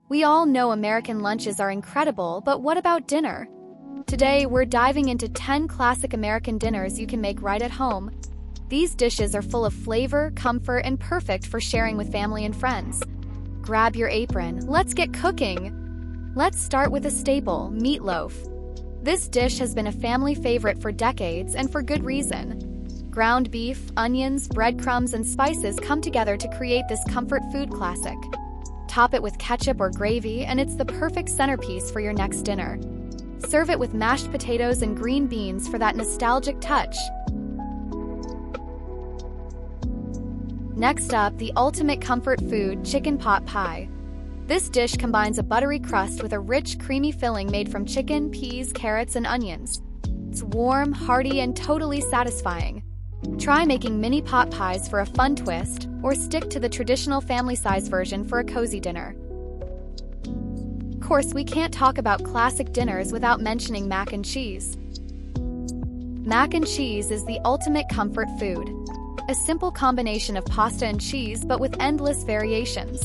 We all know American lunches are incredible, but what about dinner? Today, we're diving into 10 classic American dinners you can make right at home. These dishes are full of flavor, comfort, and perfect for sharing with family and friends. Grab your apron, let's get cooking! Let's start with a staple, meatloaf. This dish has been a family favorite for decades, and for good reason. Ground beef, onions, breadcrumbs, and spices come together to create this comfort food classic. Top it with ketchup or gravy, and it's the perfect centerpiece for your next dinner. Serve it with mashed potatoes and green beans for that nostalgic touch. Next up, the ultimate comfort food, chicken pot pie. This dish combines a buttery crust with a rich, creamy filling made from chicken, peas, carrots, and onions. It's warm, hearty, and totally satisfying. Try making mini pot pies for a fun twist, or stick to the traditional family-size version for a cozy dinner. Of course, we can't talk about classic dinners without mentioning mac and cheese. Mac and cheese is the ultimate comfort food. A simple combination of pasta and cheese, but with endless variations.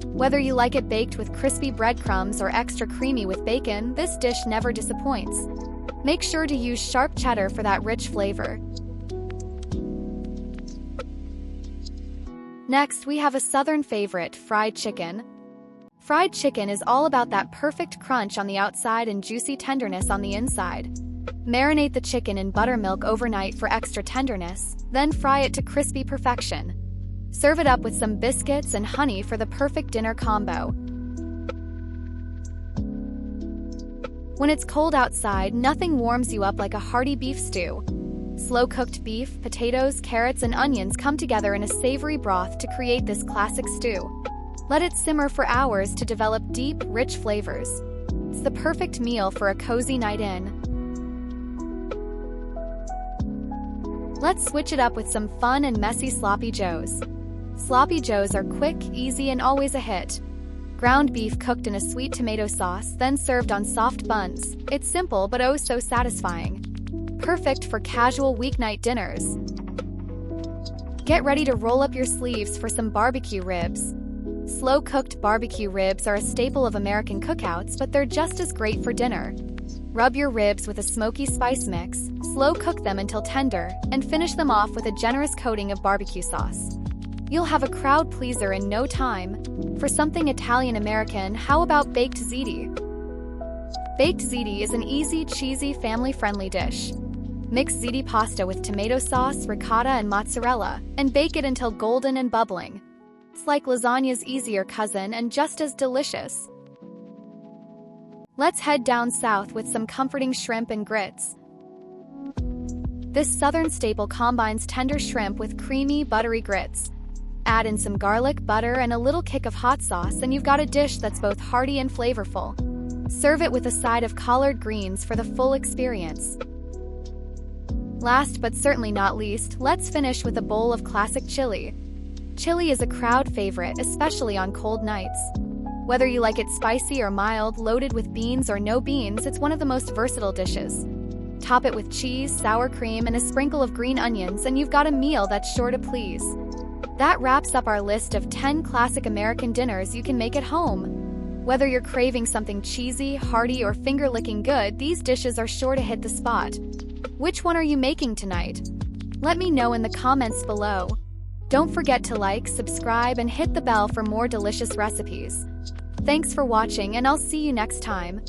Whether you like it baked with crispy breadcrumbs or extra creamy with bacon, this dish never disappoints. Make sure to use sharp cheddar for that rich flavor. Next, we have a southern favorite, fried chicken. Fried chicken is all about that perfect crunch on the outside and juicy tenderness on the inside. Marinate the chicken in buttermilk overnight for extra tenderness, then fry it to crispy perfection. Serve it up with some biscuits and honey for the perfect dinner combo. When it's cold outside, nothing warms you up like a hearty beef stew. Slow-cooked beef, potatoes, carrots, and onions come together in a savory broth to create this classic stew. Let it simmer for hours to develop deep, rich flavors. It's the perfect meal for a cozy night in. Let's switch it up with some fun and messy sloppy joes. Sloppy joes are quick, easy, and always a hit. Ground beef cooked in a sweet tomato sauce, then served on soft buns. It's simple but oh so satisfying. Perfect for casual weeknight dinners. Get ready to roll up your sleeves for some BBQ ribs. Slow-cooked barbecue ribs are a staple of American cookouts, but they're just as great for dinner. Rub your ribs with a smoky spice mix, slow cook them until tender, and finish them off with a generous coating of barbecue sauce. You'll have a crowd pleaser in no time. For something Italian-American, how about baked ziti? Baked ziti is an easy, cheesy, family-friendly dish. Mix ziti pasta with tomato sauce, ricotta, and mozzarella, and bake it until golden and bubbling. It's like lasagna's easier cousin and just as delicious. Let's head down south with some comforting shrimp and grits. This southern staple combines tender shrimp with creamy, buttery grits. Add in some garlic, butter, and a little kick of hot sauce, and you've got a dish that's both hearty and flavorful. Serve it with a side of collard greens for the full experience. Last but certainly not least, let's finish with a bowl of classic chili. Chili is a crowd favorite, especially on cold nights. Whether you like it spicy or mild, loaded with beans or no beans, it's one of the most versatile dishes. Top it with cheese, sour cream, and a sprinkle of green onions, and you've got a meal that's sure to please. That wraps up our list of 10 classic American dinners you can make at home. Whether you're craving something cheesy, hearty, or finger-licking good, these dishes are sure to hit the spot. Which one are you making tonight? Let me know in the comments below. Don't forget to like, subscribe, and hit the bell for more delicious recipes. Thanks for watching, and I'll see you next time.